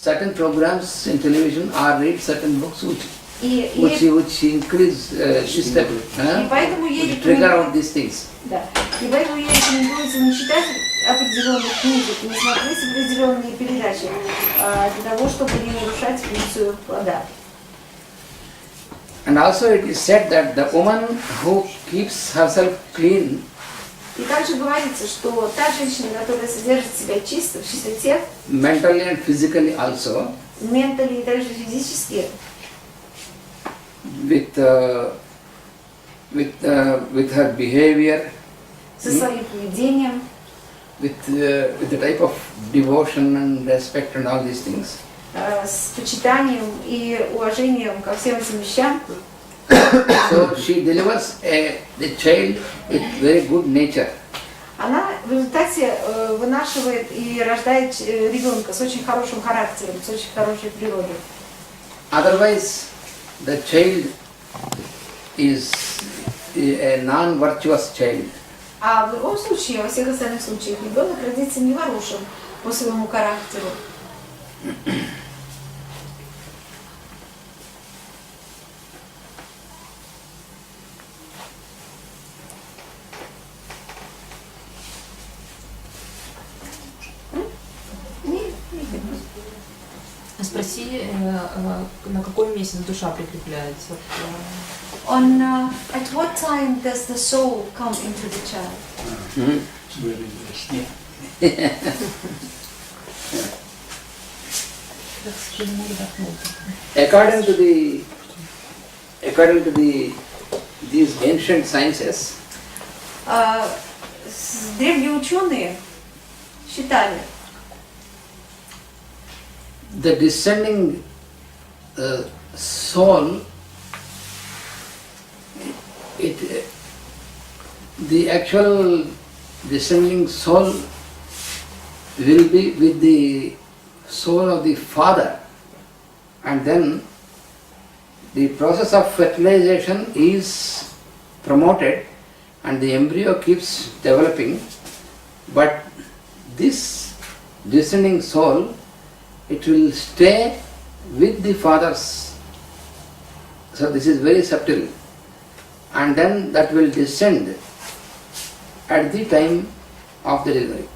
certain programs in television or read certain books which increase this type, which trigger out these things. Да. И поэтому я рекомендуется не читать определенные книги, не смотреть определенные передачи, для того, чтобы не нарушать функцию плода. And also it is said that the woman who keeps herself clean, и также говорится, что та женщина, которая содержит себя чисто, в чистоте, mentally and physically also, mentally и также физически, with her behavior, со своим поведением, with the type of devotion and respect and all these things, с почитанием и уважением ко всем этим вещам. so she delivers the child with very good nature. Она в результате вынашивает и рождает ребенка с очень хорошим характером, с очень хорошей природой. Otherwise, the child is a non-virtuous child. А в любом случае, во всех остальных случаях, ребенок родится неворушим по своему характеру. Спроси, на какой месяц душа прикрепляется? At what time does the soul come into the child? According to these ancient sciences, Древние ученые считали, the descending soul, the actual descending soul will be with the soul of the father, and then the process of fertilization is promoted and the embryo keeps developing, but this descending soul, it will stay with the father's. So this is very subtle, and then that will descend at the time of the delivery.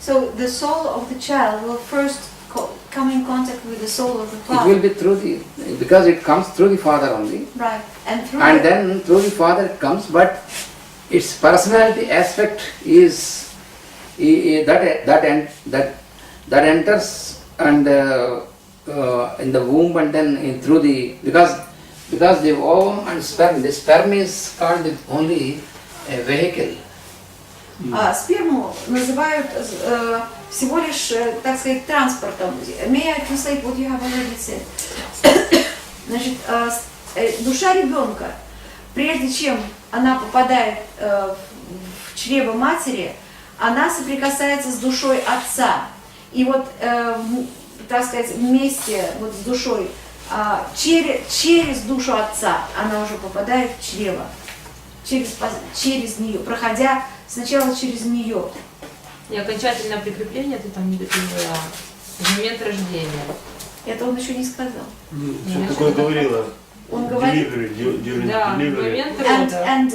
So the soul of the child will first come in contact with the soul of the It father. will be through because it comes through the father only, Right, and then through the father it comes, but its personality aspect is that enters and in the womb, and then through the because the ovum and sperm, the sperm is called only a vehicle. Сперму называют всего лишь, так сказать, транспортом. May I translate what you have already said? Значит, душа ребенка, прежде чем она попадает в чрево матери, она соприкасается с душой отца. И вот, так сказать, вместе вот с душой, через душу отца она уже попадает в чрево. Через нее, проходя сначала через нее. И окончательное прикрепление ты там не дописала в момент рождения. Это он еще не сказал. Что такое говорила? Он говорит, да, в момент рода. And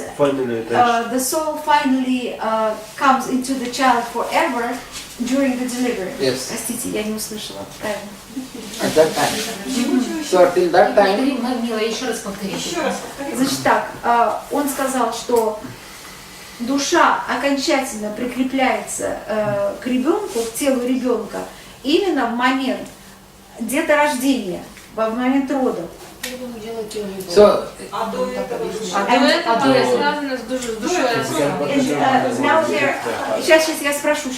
the soul finally comes into the child forever during the delivery. Yes. Простите, я не услышала правильно. At that time. So till that time. Еще раз повтори. Значит так, он сказал, что душа окончательно прикрепляется к ребенку, к телу ребенка, именно в момент деторождения, в момент родов. So, Сейчас я спрошу.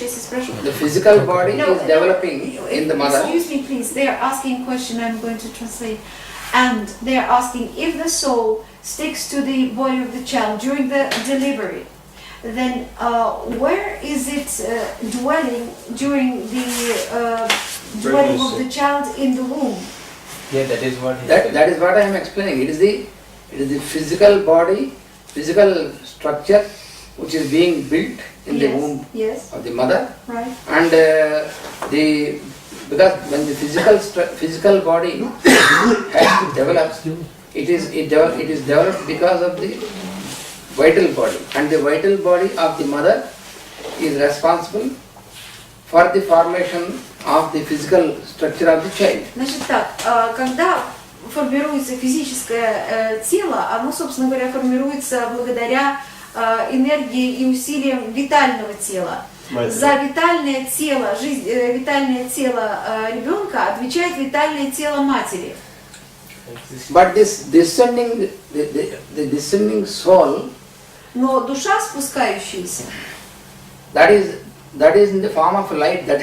the physical body is developing in the mother. Excuse me, please. They are asking a question. I'm going to translate. And they are asking if the soul sticks to the body of the child during the delivery, then where is it dwelling during the dwelling of the child in the womb? Yeah, that is what that is what I am explaining. It is the physical body, physical structure which is being built in the womb Yes. of the mother, Right. and the because when the physical body has to develop, it is developed because of the vital body, and the vital body of the mother is responsible for the formation of the physical structure of the child. Значит так, когда формируется физическое тело, оно, собственно говоря, формируется благодаря энергии и усилиям витального тела. За витальное тело, витальное тело ребенка отвечает витальное тело матери. But this descending, the descending soul, но душа спускающаяся, that is in the form of light that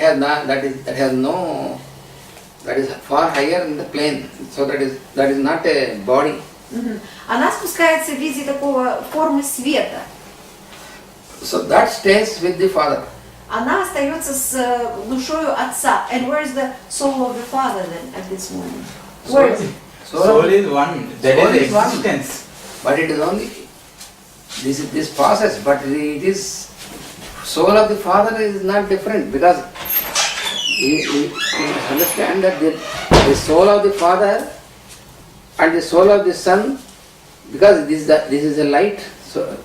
is far higher in the plane. So that is not a body. Она спускается в виде такого формы света. So that stays with the father. Она остается с душою отца. And where is the soul of the father then at this moment? Where is it? Soul is one. That is existence. But it is only this process. But it is soul of the father is not different, because you understand that the soul of the father and the soul of the son, because this is a light. So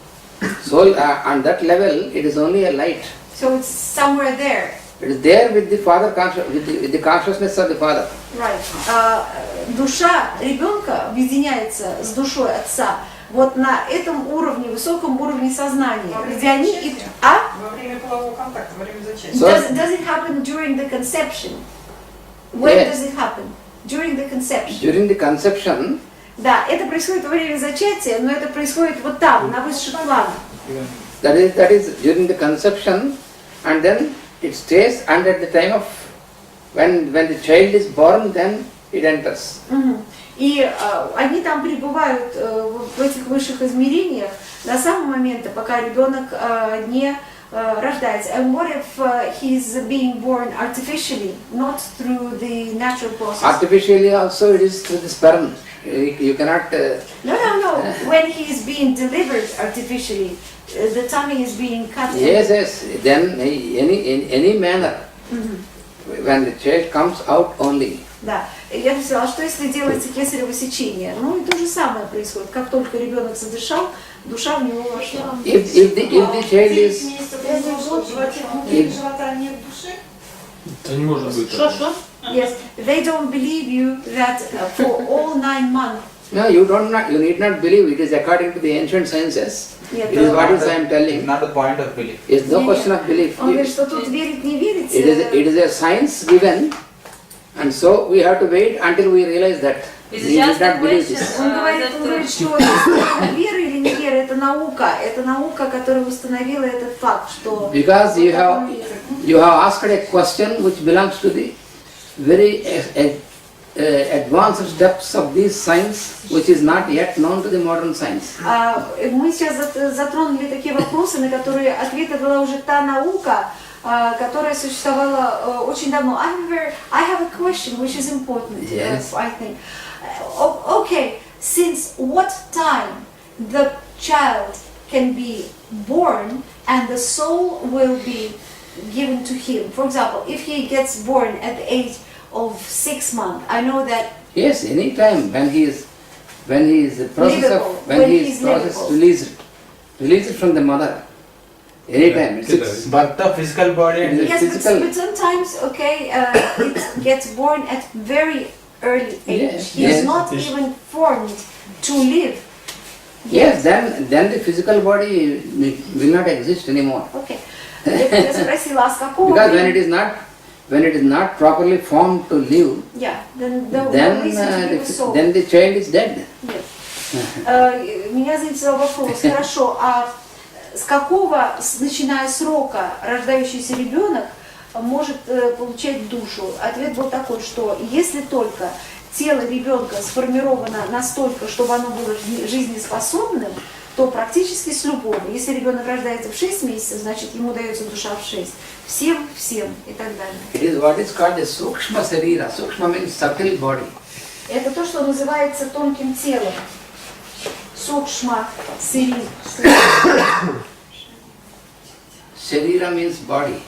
soul on that level, it is only a light. So it's somewhere there. It is there with the father, with the consciousness of the father. Right. Душа ребенка объединяется с душой отца вот на этом уровне, высоком уровне сознания, где они и... Во время полового контакта, во время зачатия. Does it happen during the conception? When does it happen? During the conception. During the conception. Да, это происходит во время зачатия, но это происходит вот там, на высших планах. That is during the conception, and then it stays, and at the time of when the child is born, then it enters. И они там пребывают в этих высших измерениях до самого момента, пока ребенок не рождается. And what if he is being born artificially, not through the natural process? Artificially also it is through the sperm. You cannot... No. When he is being delivered artificially, the tummy is being cut. Yes. Then any manner, when the child comes out only. Да. Я бы сказала, что если делается кесарево сечение, ну и то же самое происходит. Как только ребенок задышал, душа в него вошла. If the child is... живота нет души? Это не может быть. Что? Yes, they don't believe you that for all 9 months. No, you need not believe. It is according to the ancient sciences. Нет, It is what is I am telling. Not the point of belief. It's no question of belief. Он говорит, что тут верить, не верить. It is a science given, and so we have to wait until we realize that. We need not believe this. Он говорит, что вера или не вера, это наука, которая установила этот факт, что... Because you have asked a question which belongs to the very advanced depths of this science, which is not yet known to the modern science. Мы сейчас затронули такие вопросы, на которые ответа была уже та наука, которая существовала очень давно. I have a question which is important, yes. I think. Okay, since what time the child can be born and the soul will be given to him? For example, if he gets born at the age of 6 months, I know that... Yes, any time when he is released from the mother. Anytime. But the physical body and yes, but sometimes, it gets born at very early age. Yes, He is not even formed to live. Yes, then the physical body will not exist anymore. Okay. Я спросила, а с какого Because when it is not properly formed to live, then the child is dead. Yes. Меня заинтересовал вопрос. Хорошо, а с какого, начиная с рока, рождающийся ребенок может получать душу? Ответ был такой, что если только тело ребенка сформировано настолько, чтобы оно было жизнеспособным, то практически с любого. Если ребенок рождается в 6 месяцев, значит ему дается душа в 6. Всем и так далее. It is what is called the sukshma sarira. Sukshma means subtle body. Это то, что называется тонким телом. Сукшма сарира. Sarira means body.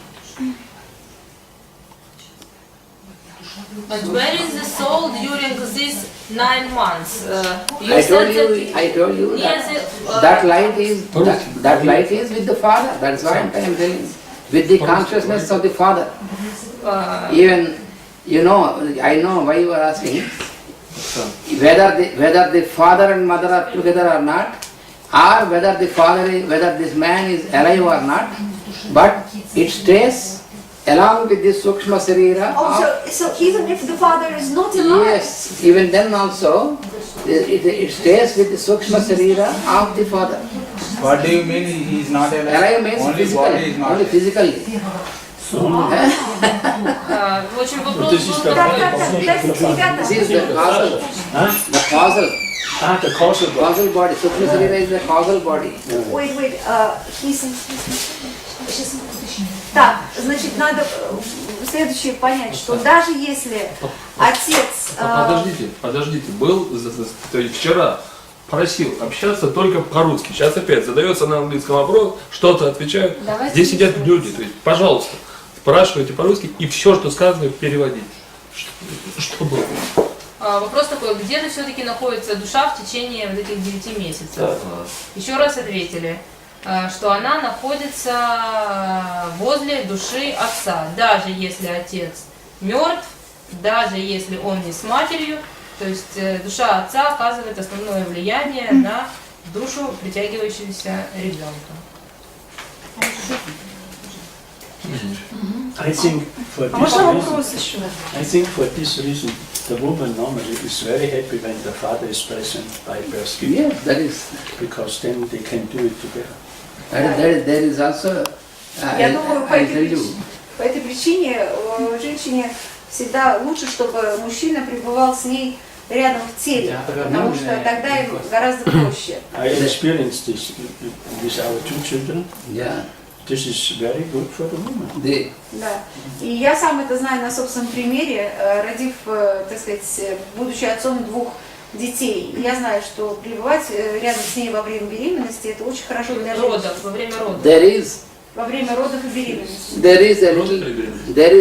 But where is the soul during these 9 months? You I said told you Yes, that light is with the Father. That's why I am telling. With the consciousness of the Father. Even, I know why you are asking. Whether the father and mother are together or not, or whether this man is alive or not, but it stays along with the Sukshma Sarira. So even if the father is not alive? Yes, even then also, it stays with the Sukshma Sarira of the Father. What do you mean he is not alive? Alive means only physically. Очень вопрос был... This is the causal. The causal body. Causal body. Sukshma Sarira is the causal body. Wait, Так, значит, надо следующее понять, что даже если отец... Подождите, то есть вчера просил общаться только по-русски, сейчас опять задается на английском вопрос, что-то отвечают, здесь сидят люди, то есть, пожалуйста, спрашивайте по-русски и все, что сказано, переводите. Что было? Вопрос такой, где же все-таки находится душа в течение вот этих 9 месяцев? Еще раз ответили, что она находится возле души отца, даже если отец мертв, даже если он не с матерью, то есть душа отца оказывает основное влияние на душу притягивающегося ребенка. I think for this reason, the woman normally is very happy when the father is present by birth gift. Yes, that is. Because then they can do it together. There is also. Я думаю, по этой причине женщине всегда лучше, чтобы мужчина пребывал с ней рядом в теле, потому что тогда им гораздо проще. I experienced this with our 2 children. Yeah. This is very good for the woman. Да. И я сам это знаю на собственном примере, родив, так сказать, будучи отцом 2 детей. Я знаю, что пребывать рядом с ней во время беременности это очень хорошо для женщины. Во время родов. Во время родов и беременности. There is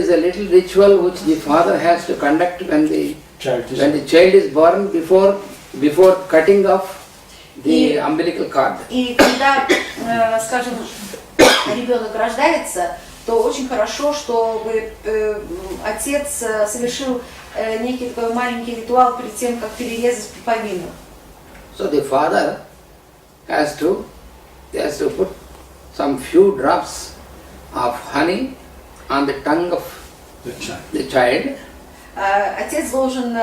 a little ritual which the father has to conduct when the child is born before cutting off the umbilical cord. И когда, скажем, ребенок рождается, то очень хорошо, чтобы отец совершил некий такой маленький ритуал перед тем, как перерезать пуповину. So the father has to put some few drops of honey on the tongue of the child. Отец должен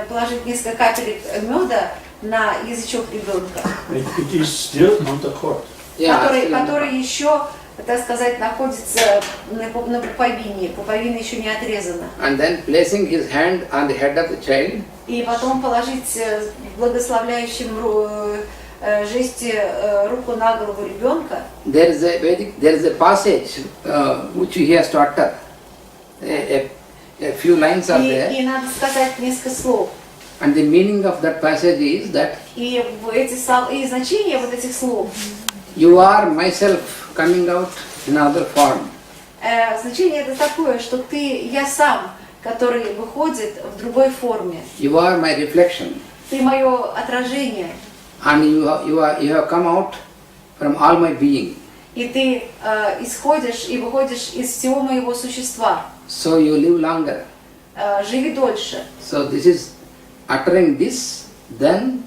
положить несколько капелек меда на язычок ребенка, It is still on the cord. который еще, так сказать, находится на пуповине. Пуповина еще не отрезана. And then placing his hand on the head of the child. И потом положить в благословляющем жесте руку на голову ребенка. There is a passage which he has to utter. A few lines are there. И надо сказать несколько слов. And the meaning of that passage is that И значение вот этих слов. You are myself coming out in another form. Значение это такое, что я сам, который выходит в другой форме. You are my reflection. Ты мое отражение. And you have come out from all my being. И ты исходишь и выходишь из всего моего существа. So you live longer. Живи дольше. So this is uttering this, then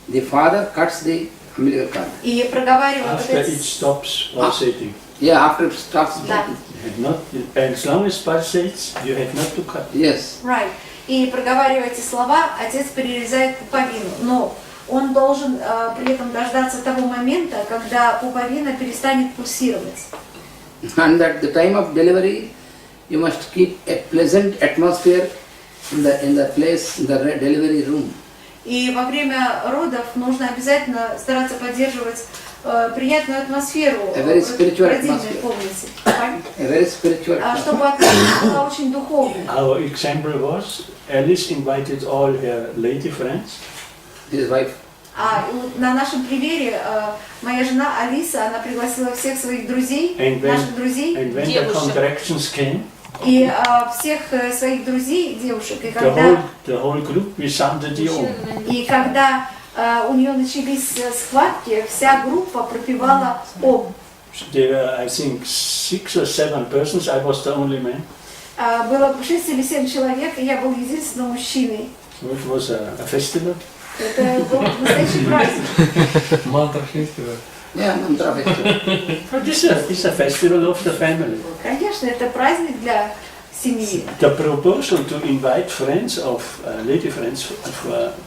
the father cuts the umbilical cord. И проговаривая After it stops pulsating. Yeah, after it stops. Да. As long as pulsates, you have not to cut. Yes. Right. И проговаривая эти слова, отец перерезает пуповину. Но он должен при этом дождаться того момента, когда пуповина перестанет пульсировать. And at the time of delivery, you must keep a pleasant atmosphere in the place, in the delivery room. И во время родов нужно обязательно стараться поддерживать приятную атмосферу в родильной комнате. A very spiritual atmosphere. Чтобы атмосфера была очень духовной. Our example was Alice invited all her lady friends. His wife. На нашем примере моя жена Алиса, она пригласила всех своих друзей, наших друзей, And when the contractions came, И всех своих друзей, девушек, и The whole group, we sounded the om. и когда у нее начались схватки, вся группа пропевала Ом. There were, I think, 6 or 7 persons. I was the only man. Было 6 или 7 человек, и я был единственным мужчиной. So it was a festival. Это был настоящий праздник. Мантра фестиваль. Yeah, mantra festival. But it's a festival of the family. Конечно, это праздник для семьи. The proposal to invite friends of lady friends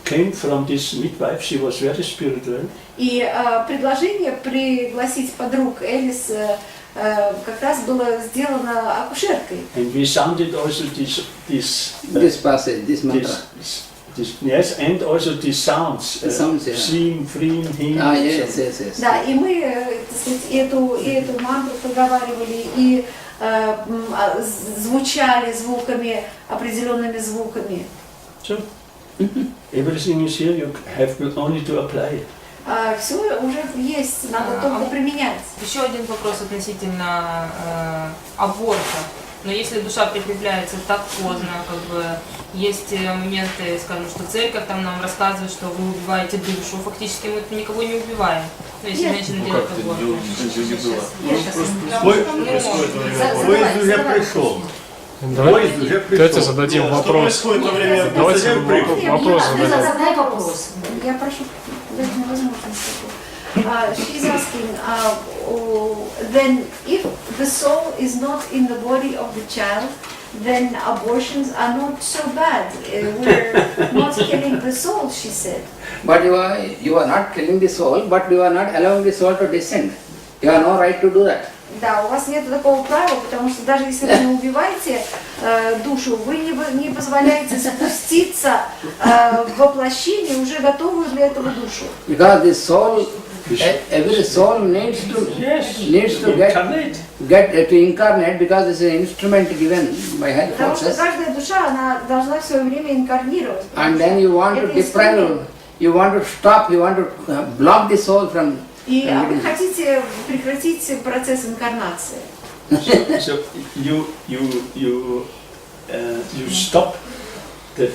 came from this midwife. She was very spiritual. И предложение пригласить подруг Элис как раз было сделано акушеркой. And we sounded also This passage, this mantra. Yes, and also the sounds. The sounds, yeah. Shrim, Frim, Him. Ah, yes, yes, yes. Да, и мы, так сказать, эту мантру проговаривали и звучали звуками, определенными звуками. So, everything is here. You have only to apply it. Все уже есть, надо только применять. Еще один вопрос относительно аборта. Но если душа прикрепляется так поздно, как бы есть моменты, скажем, что церковь там нам рассказывает, что вы убиваете душу, фактически мы никого не убиваем. Но если женщина делает аборт. Поезд уже пришел. Давайте зададим вопрос. Давайте вопрос зададим. Задай вопрос. Я прошу, дайте мне возможность. She's asking, then if the soul is not in the body of the child, then abortions are not so bad. We're not killing the soul, she said. But you are not killing the soul, but you are not allowing the soul to descend. You have no right to do that. Да, у вас нет такого правила, потому что даже если вы не убиваете душу, вы не позволяете спуститься в воплощение уже готовую для этого душу. Because the soul, every soul needs to get to incarnate, because it's an instrument given by health Потому что forces. каждая душа, она должна в свое время инкарнировать. And then you want to deprive, you want to stop, you want to block the soul from. И вы хотите прекратить процесс инкарнации. So you stop the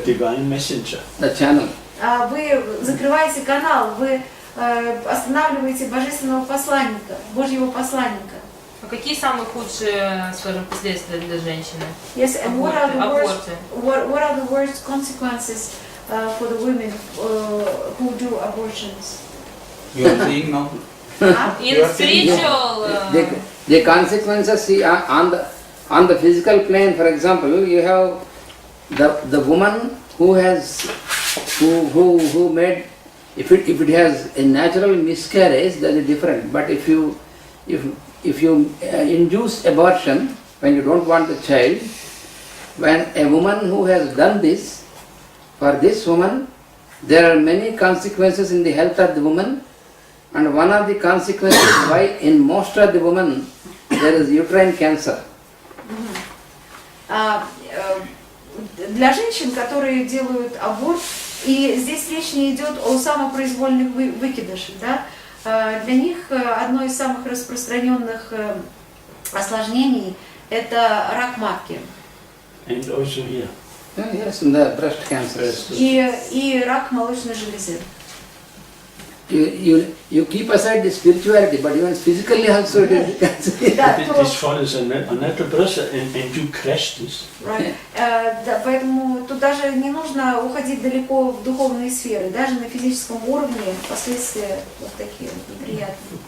divine messenger. The channel. Вы закрываете канал, вы останавливаете божественного посланника, Божьего посланника. А какие самые худшие, скажем, последствия для женщины? Yes, and what are the worst consequences for the women who do abortions? You are seeing now? In spiritual... The consequences see on the physical plane, for example, you have the woman who made, if it has a natural miscarriage, that is different. But if you induce abortion when you don't want the child, when a woman who has done this, for this woman, there are many consequences in the health of the woman. And one of the consequences why in most of the women there is uterine cancer. Для женщин, которые делают аборт, и здесь речь не идет о самопроизвольных выкидышах, да? Для них одно из самых распространенных осложнений – это рак матки. And also here. Yes, the breast cancer. И рак молочной железы. You keep aside the spirituality, but even physically also it is cancer. This follows a natural process, and you crash this. Right. Поэтому тут даже не нужно уходить далеко в духовные сферы, даже на физическом уровне последствия вот такие неприятные.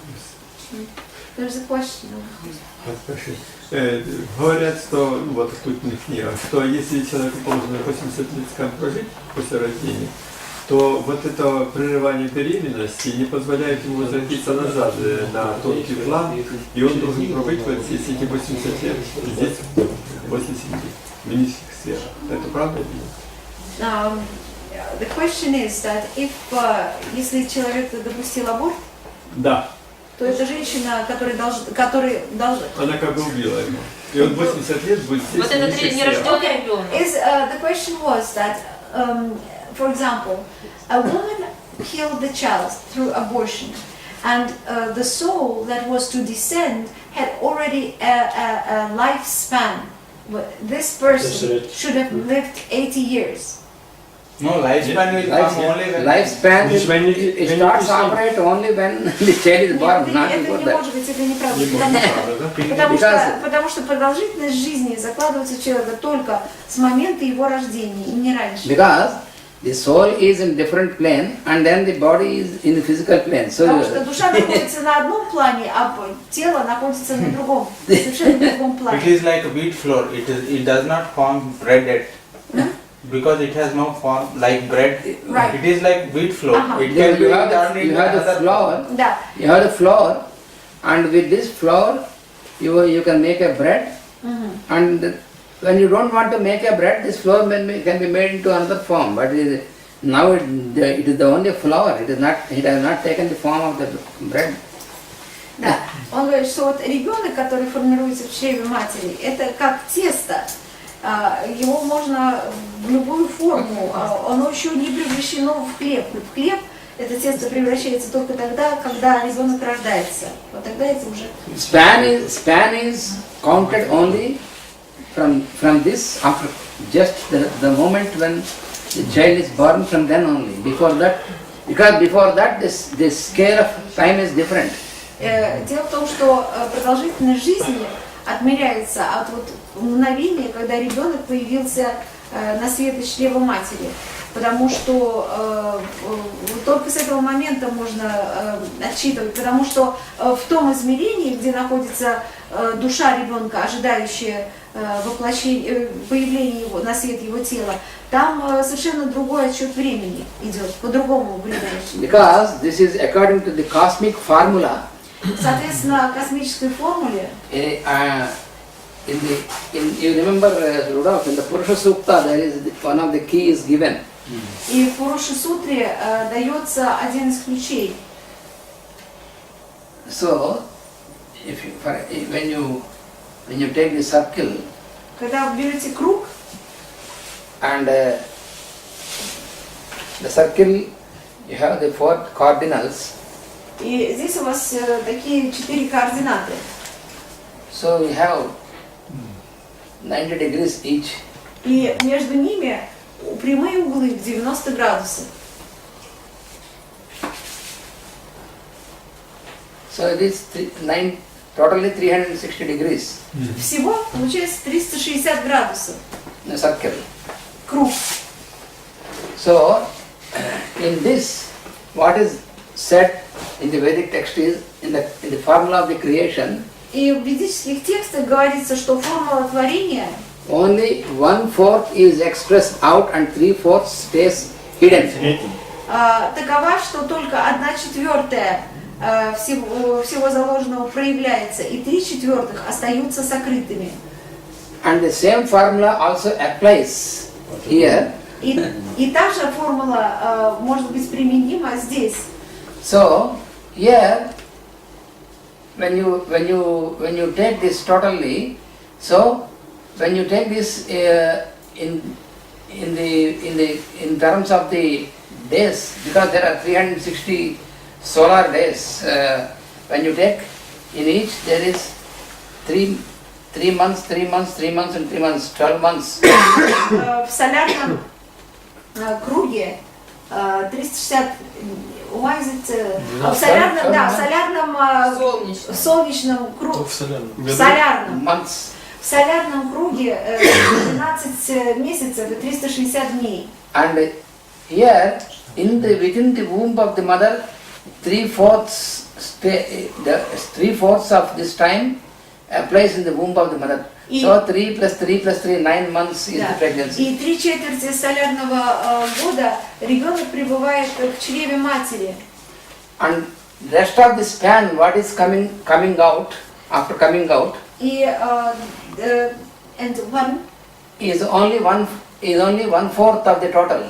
There's a question. Говорят, что, вот в культных книгах, что если человеку положено 80 лет прожить после рождения, то вот это прерывание беременности не позволяет ему возвратиться назад на тонкий план, и он должен пробыть вот здесь эти 80 лет, здесь после семьи, в низких сферах. Это правда или нет? The question is that if, если человек допустил аборт, да, то это женщина, которая должна... Она как бы убила его. И он 80 лет будет здесь, вот это нерожденный ребенок. The question was that, for example, a woman killed the child through abortion, and the soul that was to descend had already a lifespan. this person should have lived 80 years. No, lifespan will come only when... Lifespan it starts operate only when the child is born, not Это before не that. может быть, это неправда. Потому что продолжительность жизни закладывается в человека только с момента его рождения, и не раньше. Because the soul is in different plane and then the body is in the physical plane. So Потому что душа находится на одном плане, а тело находится на другом, совершенно другом плане. It is like a wheat flour. It does not form bread yet. Because it has no form like bread. Right. It is like wheat flour. It you can be have turned the, into you have the another flour. Да. You have the flour, and with this flour, you can make a bread. And when you don't want to make a bread, this flour can be made into another form. But now it is the only flour. It is not. It has not taken the form of the bread. Да. Он говорит, что вот ребенок, который формируется в чреве матери, это как тесто. Его можно в любую форму, оно еще не превращено в хлеб. В хлеб это тесто превращается только тогда, когда ребенок рождается. Вот тогда это уже... Span is counted only from this, after just the moment when the child is born, from then only. Before that, because before that the scale of time is different. Дело в том, что продолжительность жизни отмеряется от вот мгновения, когда ребенок появился на свет из чрева матери. Потому что только с этого момента можно отсчитывать, потому что в том измерении, где находится душа ребенка, ожидающая появления его на свет его тела, там совершенно другой отсчет времени идет, по-другому времени. Because this is according to the cosmic formula. Соответственно, космической формуле. You remember, Rudolph, in the Purusha Sukta, there is one of the keys given. И в Пуруша Сутре дается один из ключей. So, when you take the circle, когда вы берете круг, and the circle, you have the 4 cardinals. И здесь у вас такие 4 координаты. So you have 90 degrees each. И между ними прямые углы в 90 градусов. So it is totally 360 degrees. Всего получается 360 градусов. The circle. Круг. So in this, what is said in the Vedic text is in the formula of the creation. И в ведических текстах говорится, что формула творения only 1/4 is expressed out and 3/4 stays hidden. Такова, что только 1/4 всего заложенного проявляется, и 3/4 остаются сокрытыми. And the same formula also applies here. И та же формула может быть применима здесь. So here, when you take this totally, so when you take this in terms of the days, because there are 360 solar days, when you take in each there is 3 months, 3 months, 3 months and 3 months, 12 months. В солярном круге 360 в солярном солнечном круге, в солярном круге 12 месяцев и 360 дней. And here, within the womb of the mother, 3/4 of this time applies in the womb of the mother. So 3 plus 3 plus 3, 9 months is the pregnancy. И 3/4 солярного года ребенок пребывает в чреве матери. And rest of the span, what is coming out after coming out, И and one is only 1/4 of the total.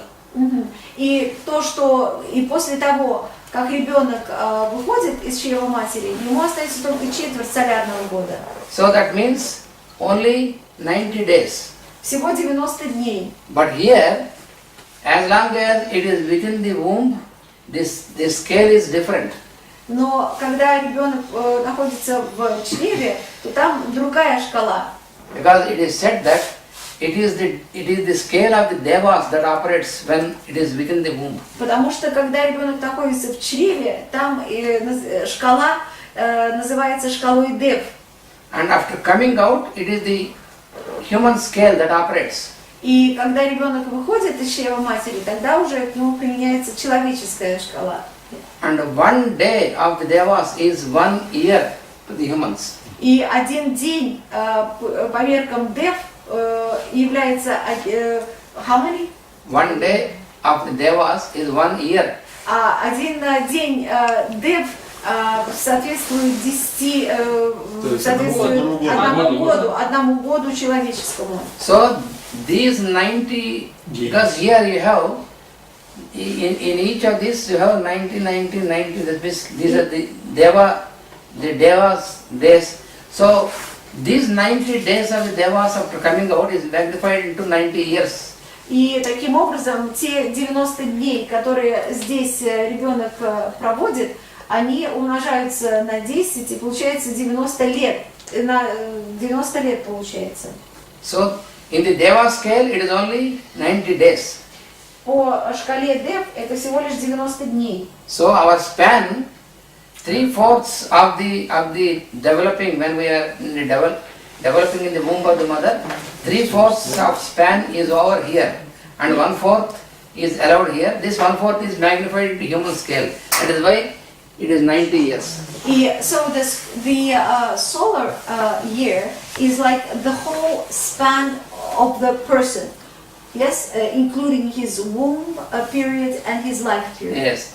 И то, что и после того, как ребенок выходит из чрева матери, ему остается только 1/4 солярного года. So that means only 90 days. Всего 90 дней. But here, as long as it is within the womb, this scale is different. Но когда ребенок находится в чреве, то там другая шкала. because it is said that it is the scale of the devas that operates when it is within the womb. Потому что когда ребенок находится в чреве, там шкала называется шкалой дев. And after coming out, it is the human scale that operates. И когда ребенок выходит из чрева матери, тогда уже к нему применяется человеческая шкала. And 1 day of the devas is 1 year to the humans. И один день по меркам дев является how many? 1 day of the devas is 1 year. А один день дев соответствует 10, соответствует одному году человеческому. So these 90, because here you have, in each of these you have 90, 90, 90, these are the devas days. So these 90 days of the devas after coming out is magnified into 90 years. И таким образом те 90 дней, которые здесь ребенок проводит, они умножаются на 10 и получается 90 лет. На 90 лет получается. So in the deva scale it is only 90 days. По шкале Дев это всего лишь 90 дней. So our span, 3/4 of the developing, when we are in the developing in the womb of the mother, 3/4 of span is over here, and 1/4 is allowed here. This 1/4 is magnified into human scale. That is why it is 90 years. И so the solar year is like the whole span of the person. Yes, including his womb period and his life period. Yes.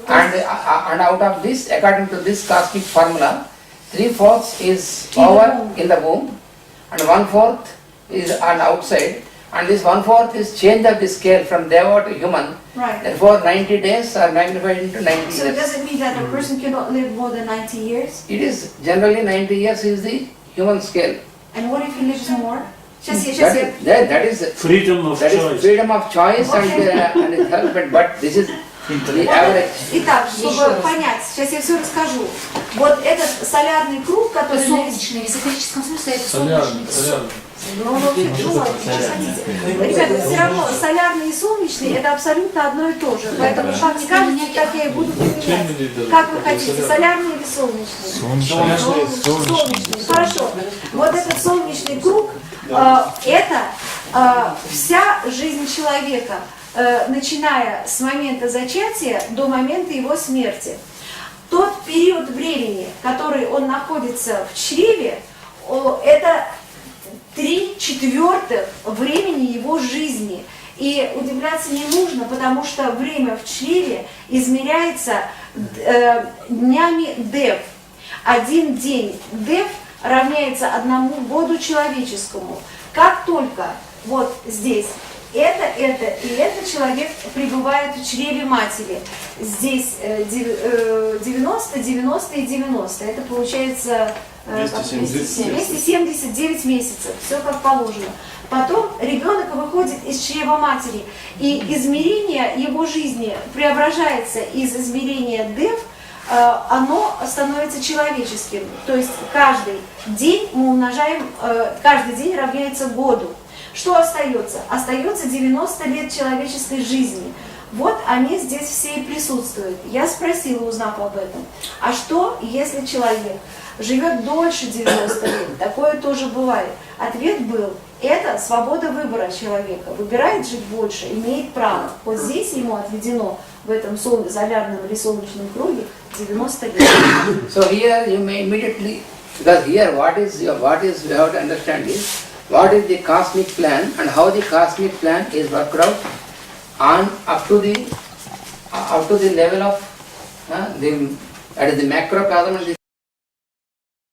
And out of this, according to this cosmic formula, 3/4 is over in the womb, and 1/4 is on outside, and this 1/4 is change of the scale from deva to human. Right. Therefore, 90 days are magnified into 90 So it years. doesn't mean that a person cannot live more than 90 years? It is generally 90 years is the human scale. And what if he lives more? That is freedom of choice. Freedom of choice and development, but this is the average. Итак, чтобы понять, сейчас я все расскажу. Вот этот солярный круг, который... Солнечный, в эзотерическом смысле это солнечный. Ребята, все равно солярный и солнечный это абсолютно одно и то же. Поэтому как скажете, так я и буду применять. Как вы хотите, солярный или солнечный? Солнечный. Хорошо. Вот этот солнечный круг, это вся жизнь человека, начиная с момента зачатия до момента его смерти. Тот период времени, который он находится в чреве, это 3/4 времени его жизни. И удивляться не нужно, потому что время в чреве измеряется днями Дев. Один день Дев равняется 1 году человеческому. Как только вот здесь это и этот человек пребывает в чреве матери. Здесь 90, 90 и 90. Это получается 279 месяцев. Все как положено. Потом ребенок выходит из чрева матери. И измерение его жизни преображается из измерения Дев, оно становится человеческим. То есть каждый день мы умножаем, каждый день равняется году. Что остается? Остается 90 лет человеческой жизни. Вот они здесь все и присутствуют. Я спросила, узнав об этом, а что, если человек живет дольше 90 лет? Такое тоже бывает. Ответ был, это свобода выбора человека. Выбирает жить больше, имеет право. Вот здесь ему отведено, в этом солярном или солнечном круге, 90 лет. So here you may immediately, because here what is we have to understand is, what is the cosmic plan and how the cosmic plan is worked out on up to the level of the macrocosm and the